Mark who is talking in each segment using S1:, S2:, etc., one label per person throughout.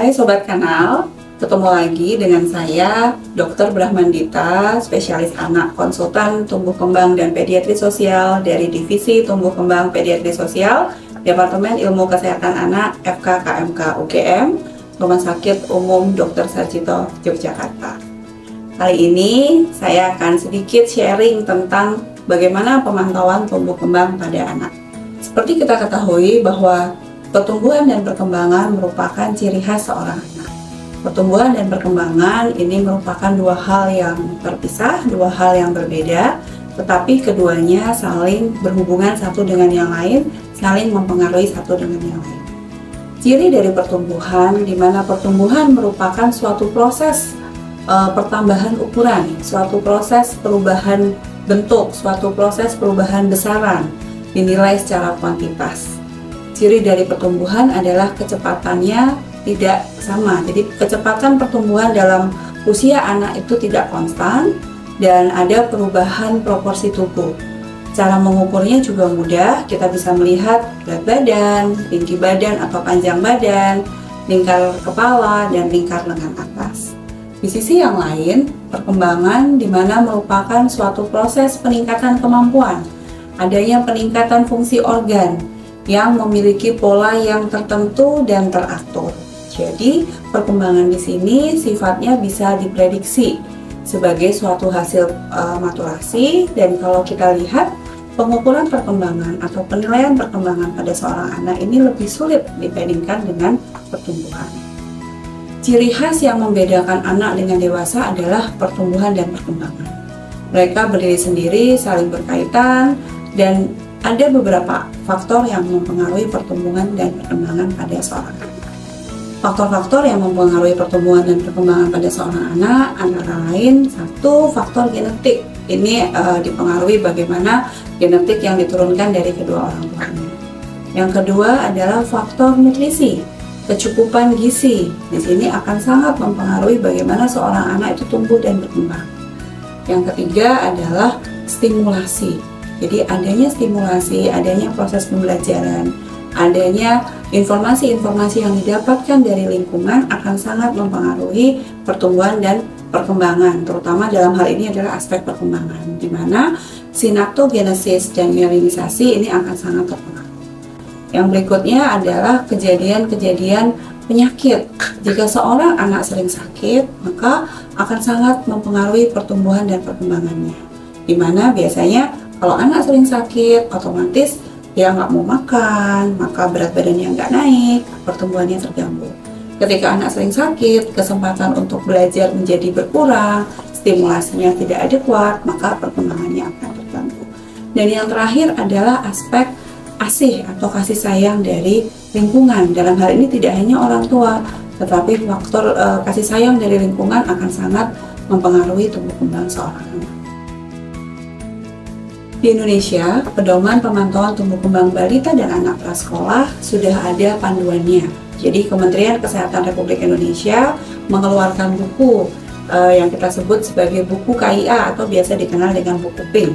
S1: Hai Sobat Kanal, ketemu lagi dengan saya Dr. Brahmandita, spesialis anak konsultan tumbuh kembang dan pediatri sosial dari Divisi Tumbuh Kembang Pediatri Sosial, Departemen Ilmu Kesehatan Anak FKKMK UGM, Rumah Sakit Umum Dr. Sarjito, Yogyakarta. Kali ini saya akan sedikit sharing tentang bagaimana pemantauan tumbuh kembang pada anak. Seperti kita ketahui bahwa pertumbuhan dan perkembangan merupakan ciri khas seorang anak. Pertumbuhan dan perkembangan ini merupakan dua hal yang terpisah, dua hal yang berbeda, tetapi keduanya saling berhubungan satu dengan yang lain, saling mempengaruhi satu dengan yang lain. Ciri dari pertumbuhan, di mana pertumbuhan merupakan suatu proses pertambahan ukuran, suatu proses perubahan bentuk, suatu proses perubahan besaran, dinilai secara kuantitas. Ciri dari pertumbuhan adalah kecepatannya tidak sama. Jadi kecepatan pertumbuhan dalam usia anak itu tidak konstan dan ada perubahan proporsi tubuh. Cara mengukurnya juga mudah, kita bisa melihat berat badan, tinggi badan atau panjang badan, lingkar kepala, dan lingkar lengan atas. Di sisi yang lain, perkembangan di mana merupakan suatu proses peningkatan kemampuan, adanya peningkatan fungsi organ yang memiliki pola yang tertentu dan teratur. Jadi, perkembangan di sini sifatnya bisa diprediksi sebagai suatu hasil maturasi, dan kalau kita lihat pengukuran perkembangan atau penilaian perkembangan pada seorang anak ini lebih sulit dibandingkan dengan pertumbuhan. Ciri khas yang membedakan anak dengan dewasa adalah pertumbuhan dan perkembangan. Mereka berdiri sendiri, saling berkaitan, dan ada beberapa faktor yang mempengaruhi pertumbuhan dan perkembangan pada seorang anak. Faktor-faktor yang mempengaruhi pertumbuhan dan perkembangan pada seorang anak antara lain, satu, faktor genetik. Ini dipengaruhi bagaimana genetik yang diturunkan dari kedua orang tuanya. Yang kedua adalah faktor nutrisi, kecukupan gizi. Di sini akan sangat mempengaruhi bagaimana seorang anak itu tumbuh dan berkembang. Yang ketiga adalah stimulasi. Jadi adanya stimulasi, adanya proses pembelajaran, adanya informasi-informasi yang didapatkan dari lingkungan akan sangat mempengaruhi pertumbuhan dan perkembangan, terutama dalam hal ini adalah aspek perkembangan, di mana sinaptogenesis dan myelinisasi ini akan sangat terpengaruh. Yang berikutnya adalah kejadian-kejadian penyakit. Jika seorang anak sering sakit, maka akan sangat mempengaruhi pertumbuhan dan perkembangannya, di mana biasanya kalau anak sering sakit, otomatis dia nggak mau makan, maka berat badannya nggak naik, pertumbuhannya terganggu. Ketika anak sering sakit, kesempatan untuk belajar menjadi berkurang, stimulasinya tidak adekuat, maka perkembangannya akan terganggu. Dan yang terakhir adalah aspek asih atau kasih sayang dari lingkungan. Dalam hal ini tidak hanya orang tua, tetapi faktor kasih sayang dari lingkungan akan sangat mempengaruhi tumbuh kembang seorang anak. Di Indonesia, pedoman pemantauan tumbuh kembang balita dan anak prasekolah sudah ada panduannya. Jadi Kementerian Kesehatan Republik Indonesia mengeluarkan buku yang kita sebut sebagai buku KIA atau biasa dikenal dengan buku PINK.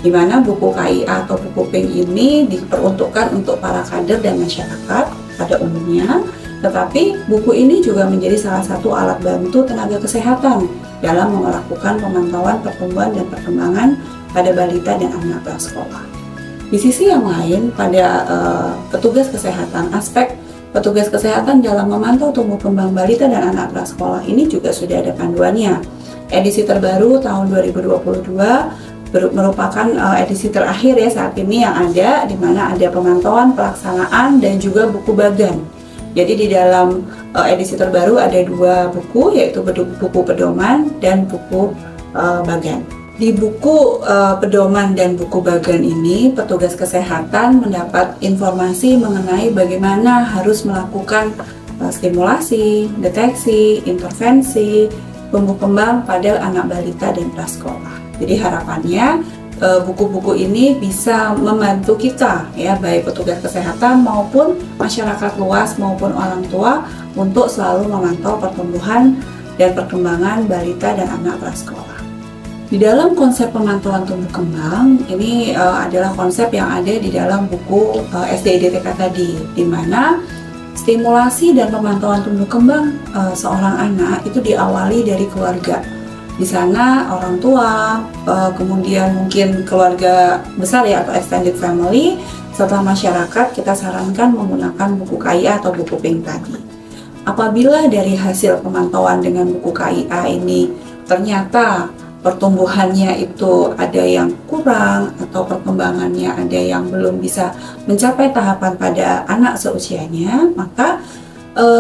S1: Di mana buku KIA atau buku PINK ini diperuntukkan untuk para kader dan masyarakat pada umumnya, tetapi buku ini juga menjadi salah satu alat bantu tenaga kesehatan dalam melakukan pemantauan pertumbuhan dan perkembangan pada balita dan anak prasekolah. Di sisi yang lain, pada petugas kesehatan, aspek petugas kesehatan dalam memantau tumbuh kembang balita dan anak prasekolah ini juga sudah ada panduannya. Edisi terbaru tahun 2022 merupakan edisi terakhir ya saat ini yang ada, di mana ada pemantauan, pelaksanaan, dan juga buku bagan. Jadi di dalam edisi terbaru ada dua buku, yaitu buku pedoman dan buku bagan. Di buku pedoman dan buku bagan ini, petugas kesehatan mendapat informasi mengenai bagaimana harus melakukan stimulasi, deteksi, intervensi, tumbuh kembang pada anak balita dan prasekolah. Jadi harapannya buku-buku ini bisa membantu kita, ya, baik petugas kesehatan maupun masyarakat luas maupun orang tua untuk selalu memantau pertumbuhan dan perkembangan balita dan anak prasekolah. Di dalam konsep pemantauan tumbuh kembang, ini adalah konsep yang ada di dalam buku SDIDTK tadi, di mana Stimulasi dan pemantauan tumbuh kembang seorang anak itu diawali dari keluarga. Di sana orang tua, kemudian mungkin keluarga besar ya atau extended family, serta masyarakat kita sarankan menggunakan buku KIA atau buku PINK tadi. Apabila dari hasil pemantauan dengan buku KIA ini ternyata pertumbuhannya itu ada yang kurang atau perkembangannya ada yang belum bisa mencapai tahapan pada anak seusianya, maka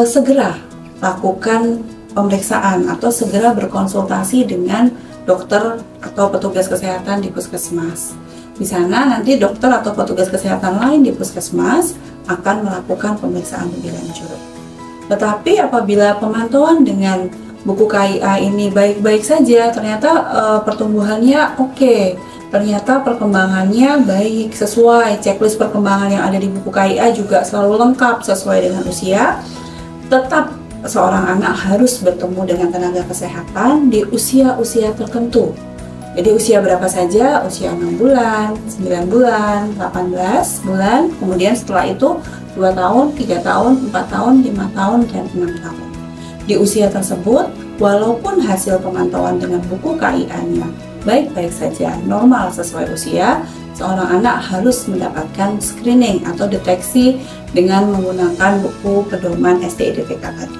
S1: segera lakukan pemeriksaan atau segera berkonsultasi dengan dokter atau petugas kesehatan di puskesmas. Di sana nanti dokter atau petugas kesehatan lain di puskesmas akan melakukan pemeriksaan lebih lanjut. Tetapi apabila pemantauan dengan buku KIA ini baik-baik saja, ternyata pertumbuhannya oke, ternyata perkembangannya baik, sesuai checklist perkembangan yang ada di buku KIA juga selalu lengkap sesuai dengan usia, tetap seorang anak harus bertemu dengan tenaga kesehatan di usia-usia tertentu. Jadi usia berapa saja? Usia 6 bulan, 9 bulan, 18 bulan, kemudian setelah itu 2 tahun, 3 tahun, 4 tahun, 5 tahun, dan 6 tahun. Di usia tersebut, walaupun hasil pemantauan dengan buku KIA-nya baik-baik saja, normal sesuai usia, seorang anak harus mendapatkan screening atau deteksi dengan menggunakan buku pedoman SDID-TK tadi.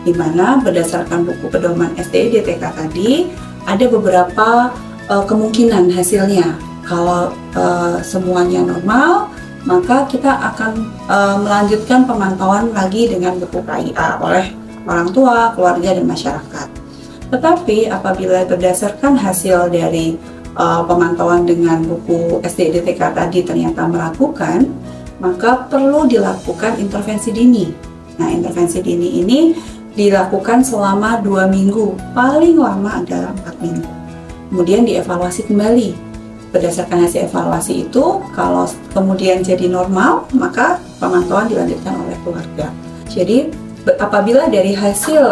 S1: Di mana berdasarkan buku pedoman SDID-TK tadi, ada beberapa kemungkinan hasilnya. Kalau semuanya normal, maka kita akan melanjutkan pemantauan lagi dengan buku KIA oleh orang tua, keluarga, dan masyarakat. Tetapi apabila berdasarkan hasil dari pemantauan dengan buku SDID-TK tadi ternyata meragukan, maka perlu dilakukan intervensi dini. Nah, intervensi dini ini dilakukan selama 2 minggu, paling lama adalah 4 minggu. Kemudian dievaluasi kembali. Berdasarkan hasil evaluasi itu, kalau kemudian jadi normal, maka pemantauan dilanjutkan oleh keluarga. Jadi apabila dari hasil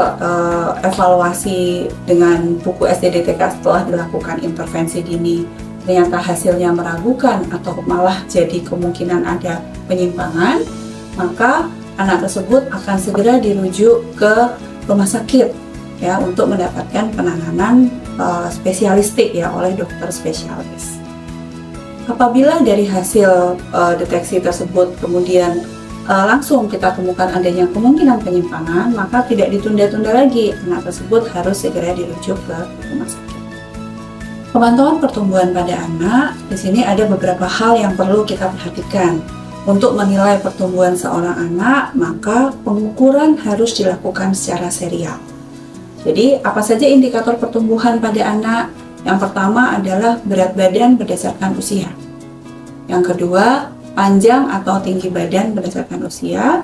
S1: evaluasi dengan buku SDID-TK setelah dilakukan intervensi dini ternyata hasilnya meragukan atau malah jadi kemungkinan ada penyimpangan, maka anak tersebut akan segera dirujuk ke rumah sakit ya untuk mendapatkan penanganan spesialistik ya oleh dokter spesialis. Apabila dari hasil deteksi tersebut kemudian langsung kita temukan adanya kemungkinan penyimpangan, maka tidak ditunda-tunda lagi, anak tersebut harus segera dirujuk ke rumah sakit. Pemantauan pertumbuhan pada anak, di sini ada beberapa hal yang perlu kita perhatikan. Untuk menilai pertumbuhan seorang anak, maka pengukuran harus dilakukan secara serial. Jadi, apa saja indikator pertumbuhan pada anak? Yang pertama adalah berat badan berdasarkan usia. Yang kedua, panjang atau tinggi badan berdasarkan usia.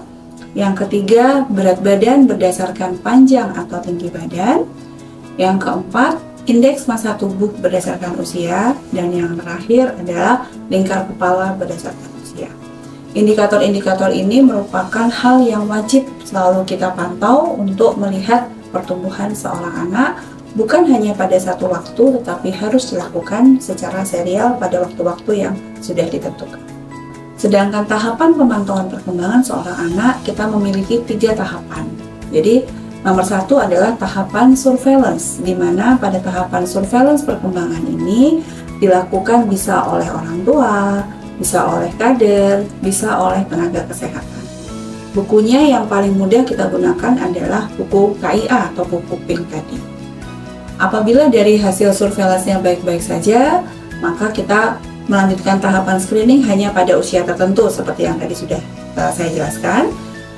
S1: Yang ketiga, berat badan berdasarkan panjang atau tinggi badan. Yang keempat, indeks massa tubuh berdasarkan usia. Dan yang terakhir adalah lingkar kepala berdasarkan usia. Indikator-indikator ini merupakan hal yang wajib selalu kita pantau untuk melihat pertumbuhan seorang anak, bukan hanya pada satu waktu, tetapi harus dilakukan secara serial pada waktu-waktu yang sudah ditentukan. Sedangkan tahapan pemantauan perkembangan seorang anak, kita memiliki 3 tahapan. Jadi, nomor 1 adalah tahapan surveillance, di mana pada tahapan surveillance perkembangan ini dilakukan bisa oleh orang tua, bisa oleh kader, bisa oleh tenaga kesehatan. Bukunya yang paling mudah kita gunakan adalah buku KIA atau buku PINK tadi. Apabila dari hasil surveillance-nya baik-baik saja, maka kita melanjutkan tahapan screening hanya pada usia tertentu seperti yang tadi sudah saya jelaskan.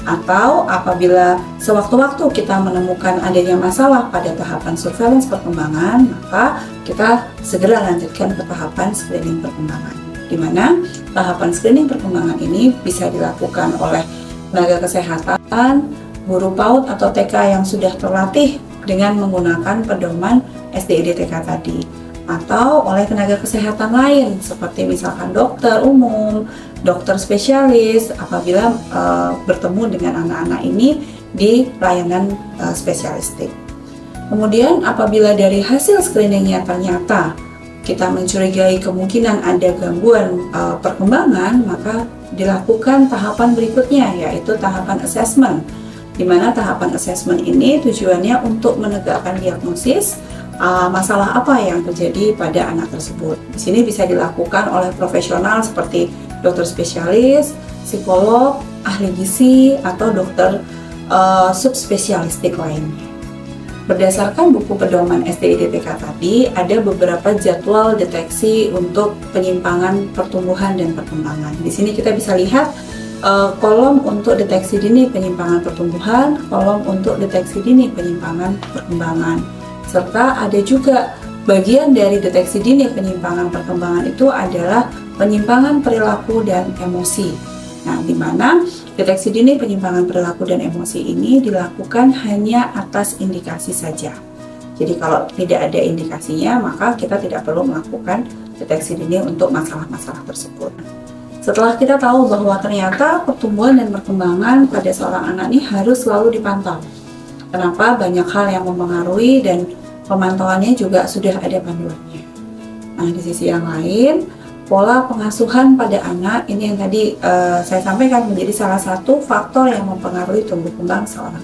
S1: Atau apabila sewaktu-waktu kita menemukan adanya masalah pada tahapan surveillance perkembangan, maka kita segera lanjutkan ke tahapan screening perkembangan, di mana tahapan screening perkembangan ini bisa dilakukan oleh tenaga kesehatan, guru PAUD atau TK yang sudah terlatih dengan menggunakan pedoman SDID-TK tadi, atau oleh tenaga kesehatan lain seperti misalkan dokter umum, dokter spesialis apabila bertemu dengan anak-anak ini di layanan spesialistik. Kemudian apabila dari hasil screeningnya ternyata kita mencurigai kemungkinan ada gangguan perkembangan, maka dilakukan tahapan berikutnya, yaitu tahapan assessment, di mana tahapan assessment ini tujuannya untuk menegakkan diagnosis masalah apa yang terjadi pada anak tersebut. Di sini bisa dilakukan oleh profesional seperti dokter spesialis, psikolog, ahli gizi, atau dokter subspesialistik lainnya. Berdasarkan buku pedoman SDIDPK tadi, ada beberapa jadwal deteksi untuk penyimpangan pertumbuhan dan perkembangan. Di sini kita bisa lihat kolom untuk deteksi dini penyimpangan pertumbuhan, kolom untuk deteksi dini penyimpangan perkembangan, serta ada juga bagian dari deteksi dini penyimpangan perkembangan itu adalah penyimpangan perilaku dan emosi. Nah, di mana deteksi dini penyimpangan perilaku dan emosi ini dilakukan hanya atas indikasi saja. Jadi kalau tidak ada indikasinya, maka kita tidak perlu melakukan deteksi dini untuk masalah-masalah tersebut. Setelah kita tahu bahwa ternyata pertumbuhan dan perkembangan pada seorang anak ini harus selalu dipantau. Kenapa? Banyak hal yang mempengaruhi dan pemantauannya juga sudah ada panduannya. Nah, di sisi yang lain, pola pengasuhan pada anak ini yang tadi saya sampaikan menjadi salah satu faktor yang mempengaruhi tumbuh kembang seorang.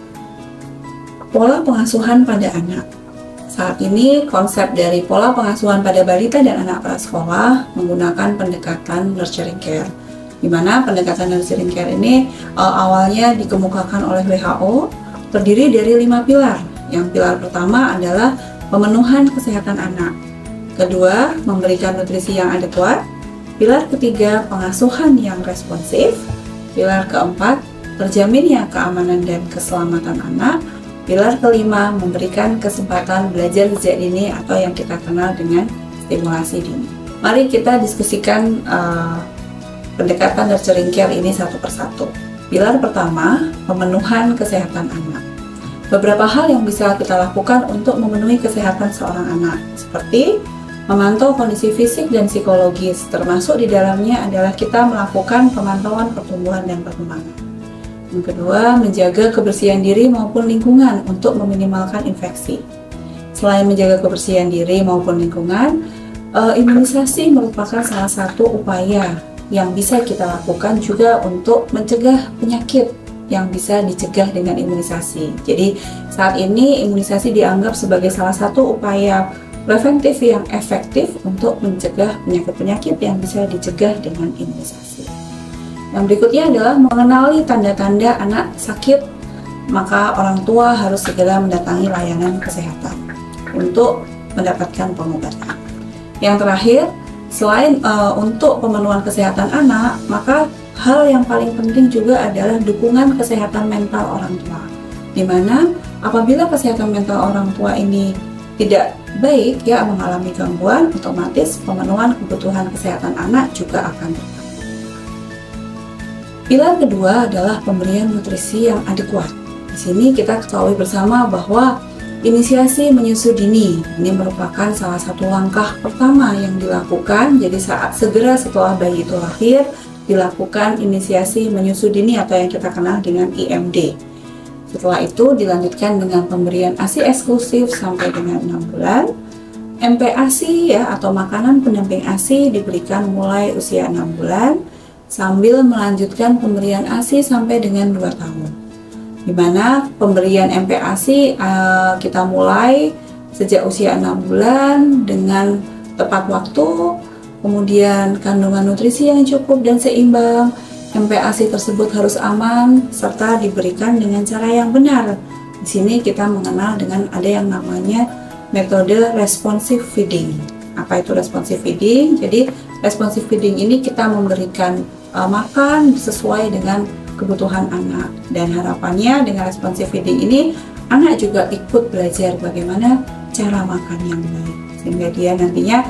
S1: Pola pengasuhan pada anak. Saat ini konsep dari pola pengasuhan pada balita dan anak prasekolah menggunakan pendekatan nurturing care, di mana pendekatan nurturing care ini awalnya dikemukakan oleh WHO, terdiri dari 5 pilar. Yang pilar pertama adalah pemenuhan kesehatan anak. Kedua, memberikan nutrisi yang adekuat. Pilar ketiga, pengasuhan yang responsif. Pilar keempat, terjaminnya keamanan dan keselamatan anak. Pilar kelima, memberikan kesempatan belajar sejak dini atau yang kita kenal dengan stimulasi dini. Mari kita diskusikan pendekatan nurturing care ini satu persatu. Pilar pertama, pemenuhan kesehatan anak. Beberapa hal yang bisa kita lakukan untuk memenuhi kesehatan seorang anak, seperti memantau kondisi fisik dan psikologis, termasuk di dalamnya adalah kita melakukan pemantauan pertumbuhan dan perkembangan. Yang kedua, menjaga kebersihan diri maupun lingkungan untuk meminimalkan infeksi. Selain menjaga kebersihan diri maupun lingkungan, imunisasi merupakan salah satu upaya yang bisa kita lakukan juga untuk mencegah penyakit yang bisa dicegah dengan imunisasi. Jadi saat ini imunisasi dianggap sebagai salah satu upaya preventif yang efektif untuk mencegah penyakit-penyakit yang bisa dicegah dengan imunisasi. Yang berikutnya adalah mengenali tanda-tanda anak sakit, maka orang tua harus segera mendatangi layanan kesehatan untuk mendapatkan pengobatan. Yang terakhir, selain untuk pemenuhan kesehatan anak, maka hal yang paling penting juga adalah dukungan kesehatan mental orang tua, di mana apabila kesehatan mental orang tua ini tidak baik, mengalami gangguan, otomatis pemenuhan kebutuhan kesehatan anak juga akan terganggu. Pilar kedua adalah pemberian nutrisi yang adekuat. Di sini kita ketahui bersama bahwa inisiasi menyusui dini ini merupakan salah satu langkah pertama yang dilakukan. Jadi saat segera setelah bayi itu lahir dilakukan inisiasi menyusui dini atau yang kita kenal dengan IMD. Setelah itu dilanjutkan dengan pemberian ASI eksklusif sampai dengan 6 bulan. MPASI atau makanan pendamping ASI diberikan mulai usia 6 bulan sambil melanjutkan pemberian ASI sampai dengan 2 tahun. Di mana pemberian MPASI kita mulai sejak usia 6 bulan dengan tepat waktu, kemudian kandungan nutrisi yang cukup dan seimbang. MPASI tersebut harus aman serta diberikan dengan cara yang benar. Di sini kita mengenal dengan ada yang namanya metode responsive feeding. Apa itu responsive feeding? Jadi responsive feeding ini kita memberikan makan sesuai dengan kebutuhan anak, dan harapannya dengan responsive feeding ini anak juga ikut belajar bagaimana cara makan yang baik sehingga dia nantinya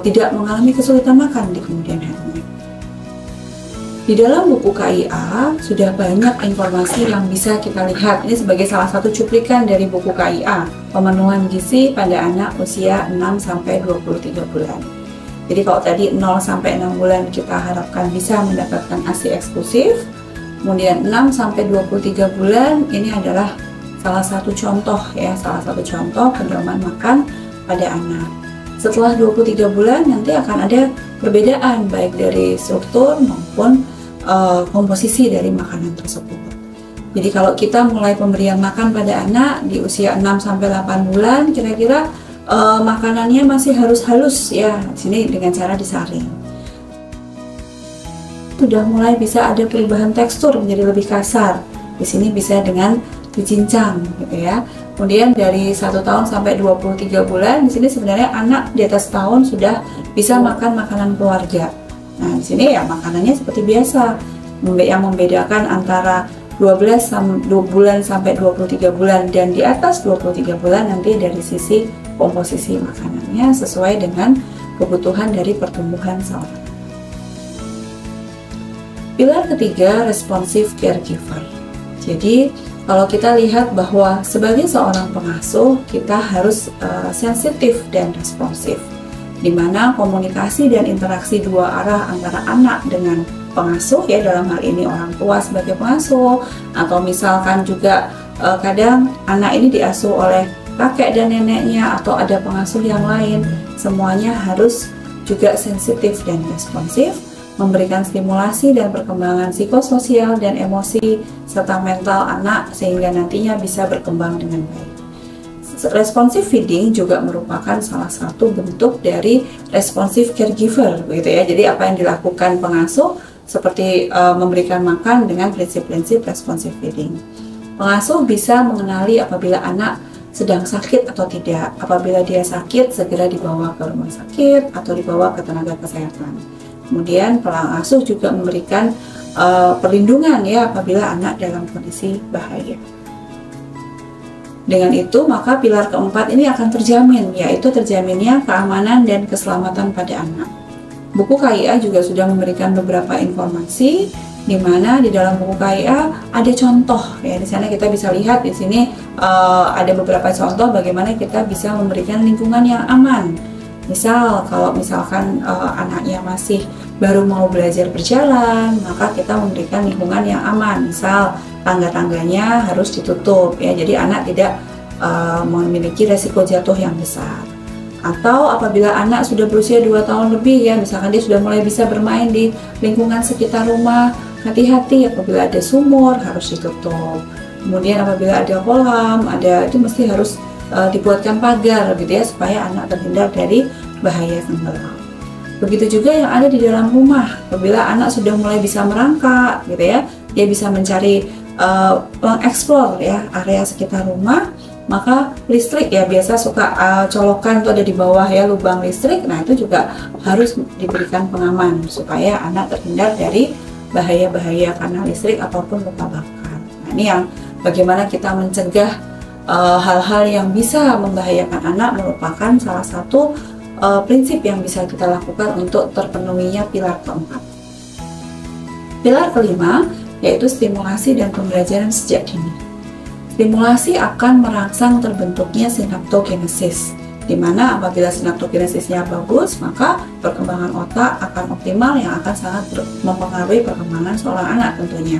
S1: tidak mengalami kesulitan makan di kemudian harinya. Di dalam buku KIA sudah banyak informasi yang bisa kita lihat. Ini sebagai salah satu cuplikan dari buku KIA, pemenuhan gizi pada anak usia 6-23 bulan. Jadi kalau tadi 0-6 bulan kita harapkan bisa mendapatkan ASI eksklusif, kemudian 6-23 bulan ini adalah salah satu contoh pedoman makan pada anak. setelah 23 bulan nanti akan ada perbedaan baik dari struktur maupun komposisi dari makanan tersebut. Jadi kalau kita mulai pemberian makan pada anak di usia 6-8 bulan, kira-kira makanannya masih harus halus ya, di sini dengan cara disaring. Sudah mulai bisa ada perubahan tekstur menjadi lebih kasar. Di sini bisa dengan dicincang gitu ya. Kemudian dari 1 tahun sampai 23 bulan, di sini sebenarnya anak di atas tahun sudah bisa makan makanan keluarga. Nah, di sini ya makanannya seperti biasa. Yang membedakan antara 12 bulan sampai 23 bulan dan di atas 23 bulan nanti dari sisi komposisi makanannya sesuai dengan kebutuhan dari pertumbuhan seorang. Pilar ketiga, responsive caregiver. Jadi kalau kita lihat bahwa sebagai seorang pengasuh kita harus sensitif dan responsif, di mana komunikasi dan interaksi dua arah antara anak dengan pengasuh ya, dalam hal ini orang tua sebagai pengasuh, atau misalkan juga kadang anak ini diasuh oleh kakek dan neneknya atau ada pengasuh yang lain, semuanya harus juga sensitif dan responsif, memberikan stimulasi dan perkembangan psikososial dan emosi serta mental anak sehingga nantinya bisa berkembang dengan baik. Responsive feeding juga merupakan salah satu bentuk dari responsive caregiver, begitu ya. Jadi apa yang dilakukan pengasuh seperti memberikan makan dengan prinsip-prinsip responsive feeding. Pengasuh bisa mengenali apabila anak sedang sakit atau tidak. Apabila dia sakit, segera dibawa ke rumah sakit atau dibawa ke tenaga kesehatan. Kemudian pengasuh juga memberikan perlindungan ya apabila anak dalam kondisi bahaya. Dengan itu maka pilar keempat ini akan terjamin, yaitu terjaminnya keamanan dan keselamatan pada anak. Buku KIA juga sudah memberikan beberapa informasi di mana di dalam buku KIA ada contoh ya. Di sana kita bisa lihat di sini ada beberapa contoh bagaimana kita bisa memberikan lingkungan yang aman. Misal kalau misalkan anaknya masih baru mau belajar berjalan, maka kita memberikan lingkungan yang aman. Misal tangga-tangganya harus ditutup ya, jadi anak tidak memiliki resiko jatuh yang besar. Atau apabila anak sudah berusia 2 tahun lebih ya, misalkan dia sudah mulai bisa bermain di lingkungan sekitar rumah, hati-hati apabila ada sumur harus ditutup. Kemudian apabila ada kolam, itu mesti harus dibuatkan pagar gitu ya, supaya anak terhindar dari bahaya tenggelam. Begitu juga yang ada di dalam rumah, apabila anak sudah mulai bisa merangkak gitu ya, dia bisa mencari mengeksplor ya area sekitar rumah, maka listrik ya biasa suka colokan itu ada di bawah ya, lubang listrik. Nah itu juga harus diberikan pengaman supaya anak terhindar dari bahaya-bahaya karena listrik ataupun luka bakar. Nah ini yang bagaimana kita mencegah hal-hal yang bisa membahayakan anak merupakan salah satu prinsip yang bisa kita lakukan untuk terpenuhinya pilar keempat. Pilar kelima yaitu stimulasi dan pembelajaran sejak dini. Stimulasi akan merangsang terbentuknya sinaptogenesis, di mana apabila sinaptogenesisnya bagus, maka perkembangan otak akan optimal yang akan sangat mempengaruhi perkembangan seorang anak tentunya.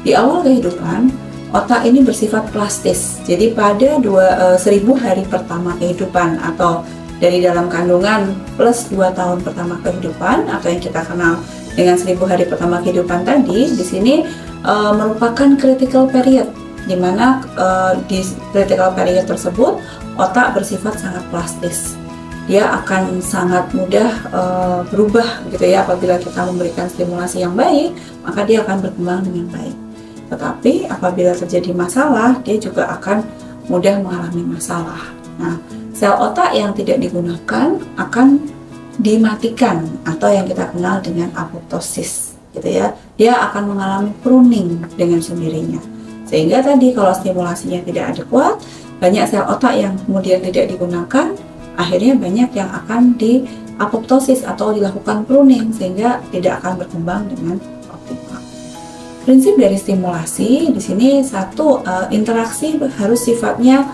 S1: Di awal kehidupan, otak ini bersifat plastis. Jadi pada 1000 hari pertama kehidupan atau dari dalam kandungan plus 2 tahun pertama kehidupan atau yang kita kenal dengan 1000 hari pertama kehidupan tadi, di sini merupakan critical period, di mana di critical period tersebut otak bersifat sangat plastis. Dia akan sangat mudah berubah gitu ya, apabila kita memberikan stimulasi yang baik, maka dia akan berkembang dengan baik. Tetapi apabila terjadi masalah, dia juga akan mudah mengalami masalah. Nah, sel otak yang tidak digunakan akan dimatikan atau yang kita kenal dengan apoptosis gitu ya. Dia akan mengalami pruning dengan sendirinya. Sehingga tadi kalau stimulasinya tidak adekuat, banyak sel otak yang kemudian tidak digunakan, akhirnya banyak yang akan di apoptosis atau dilakukan pruning sehingga tidak akan berkembang dengan optimal. Prinsip dari stimulasi di sini satu, interaksi harus sifatnya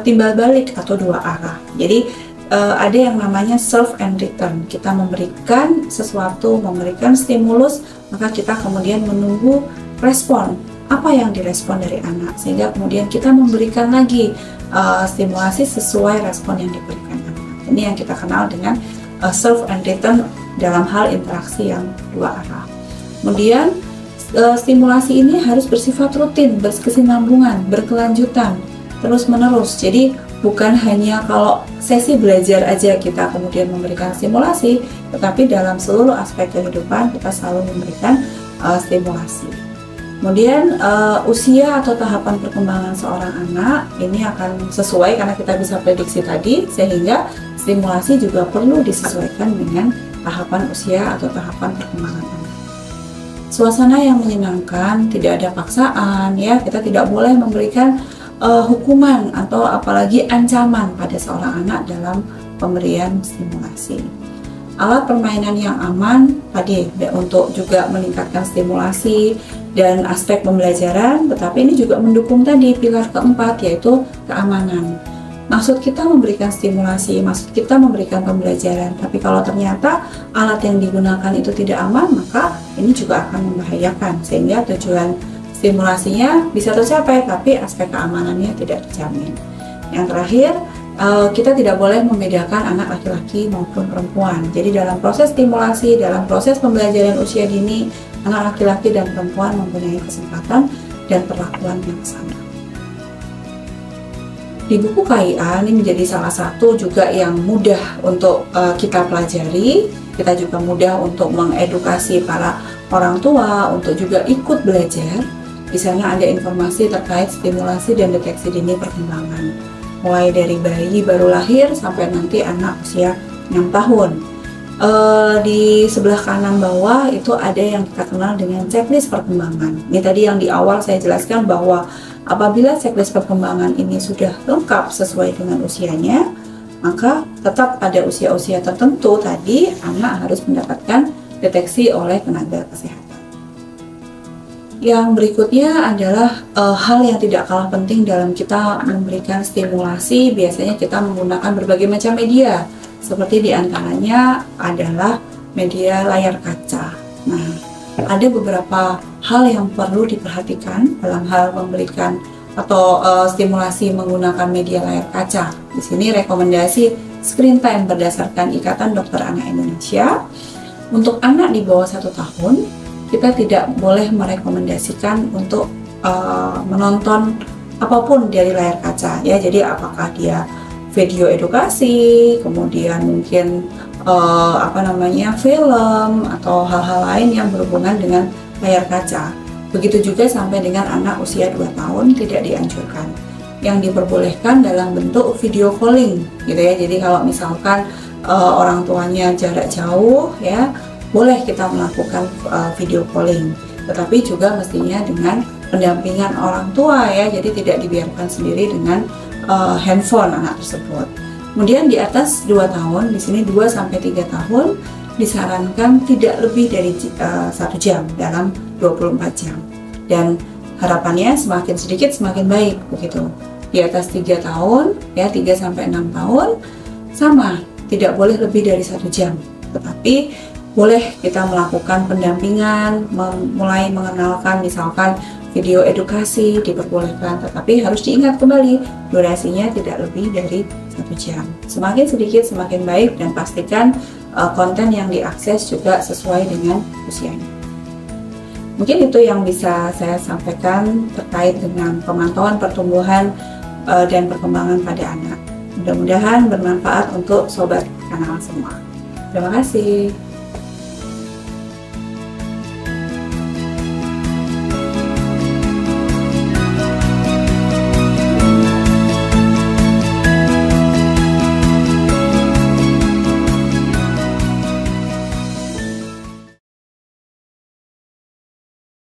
S1: timbal balik atau dua arah. Jadi ada yang namanya serve and return. Kita memberikan sesuatu, memberikan stimulus, maka kita kemudian menunggu respon. Apa yang direspon dari anak, sehingga kemudian kita memberikan lagi stimulasi sesuai respon yang diberikan anak. Ini yang kita kenal dengan serve and return dalam hal interaksi yang dua arah. Kemudian stimulasi ini harus bersifat rutin, berkesinambungan, berkelanjutan, terus-menerus. Jadi bukan hanya kalau sesi belajar aja kita kemudian memberikan stimulasi, tetapi dalam seluruh aspek kehidupan kita selalu memberikan stimulasi. Kemudian usia atau tahapan perkembangan seorang anak ini akan sesuai karena kita bisa prediksi tadi, sehingga stimulasi juga perlu disesuaikan dengan tahapan usia atau tahapan perkembangan anak. Suasana yang menyenangkan, tidak ada paksaan, ya, kita tidak boleh memberikan hukuman atau apalagi ancaman pada seorang anak dalam pemberian stimulasi. Alat permainan yang aman tadi untuk juga meningkatkan stimulasi dan aspek pembelajaran, tetapi ini juga mendukung tadi pilar keempat, yaitu keamanan. Maksud kita memberikan stimulasi, maksud kita memberikan pembelajaran, tapi kalau ternyata alat yang digunakan itu tidak aman, maka ini juga akan membahayakan, sehingga tujuan stimulasinya bisa tercapai, tapi aspek keamanannya tidak terjamin. Yang terakhir, kita tidak boleh membedakan anak laki-laki maupun perempuan. Jadi dalam proses stimulasi, dalam proses pembelajaran usia dini, anak laki-laki dan perempuan mempunyai kesempatan dan perlakuan yang sama. Di buku KIA ini menjadi salah satu juga yang mudah untuk kita pelajari. Kita juga mudah untuk mengedukasi para orang tua untuk juga ikut belajar. Di sana ada informasi terkait stimulasi dan deteksi dini perkembangan, mulai dari bayi baru lahir sampai nanti anak usia 6 tahun. Di sebelah kanan bawah itu ada yang kita kenal dengan checklist perkembangan. Ini tadi yang di awal saya jelaskan bahwa apabila checklist perkembangan ini sudah lengkap sesuai dengan usianya, maka tetap pada usia-usia tertentu tadi anak harus mendapatkan deteksi oleh tenaga kesehatan. Yang berikutnya adalah hal yang tidak kalah penting dalam kita memberikan stimulasi. Biasanya kita menggunakan berbagai macam media, seperti diantaranya adalah media layar kaca. Nah, ada beberapa hal yang perlu diperhatikan dalam hal memberikan atau stimulasi menggunakan media layar kaca. Di sini rekomendasi screen time berdasarkan Ikatan Dokter Anak Indonesia. Untuk anak di bawah 1 tahun, kita tidak boleh merekomendasikan untuk menonton apapun dari layar kaca, ya. Jadi apakah dia video edukasi, kemudian mungkin film atau hal-hal lain yang berhubungan dengan layar kaca. Begitu juga sampai dengan anak usia 2 tahun tidak dianjurkan. Yang diperbolehkan dalam bentuk video calling, gitu ya. Jadi kalau misalkan orang tuanya jarak jauh, ya, boleh kita melakukan video calling. Tetapi juga mestinya dengan pendampingan orang tua, ya. Jadi tidak dibiarkan sendiri dengan handphone anak tersebut. Kemudian di atas 2 tahun, di sini 2 sampai 3 tahun disarankan tidak lebih dari 1 jam dalam 24 jam. Dan harapannya semakin sedikit semakin baik, begitu. Di atas 3 tahun, ya, 3 sampai 6 tahun sama, tidak boleh lebih dari 1 jam. Tetapi boleh kita melakukan pendampingan, mulai mengenalkan misalkan video edukasi diperbolehkan, tetapi harus diingat kembali durasinya tidak lebih dari 1 jam. Semakin sedikit semakin baik, dan pastikan konten yang diakses juga sesuai dengan usianya. Mungkin itu yang bisa saya sampaikan terkait dengan pemantauan pertumbuhan dan perkembangan pada anak. Mudah-mudahan bermanfaat untuk sobat kanal semua. Terima kasih.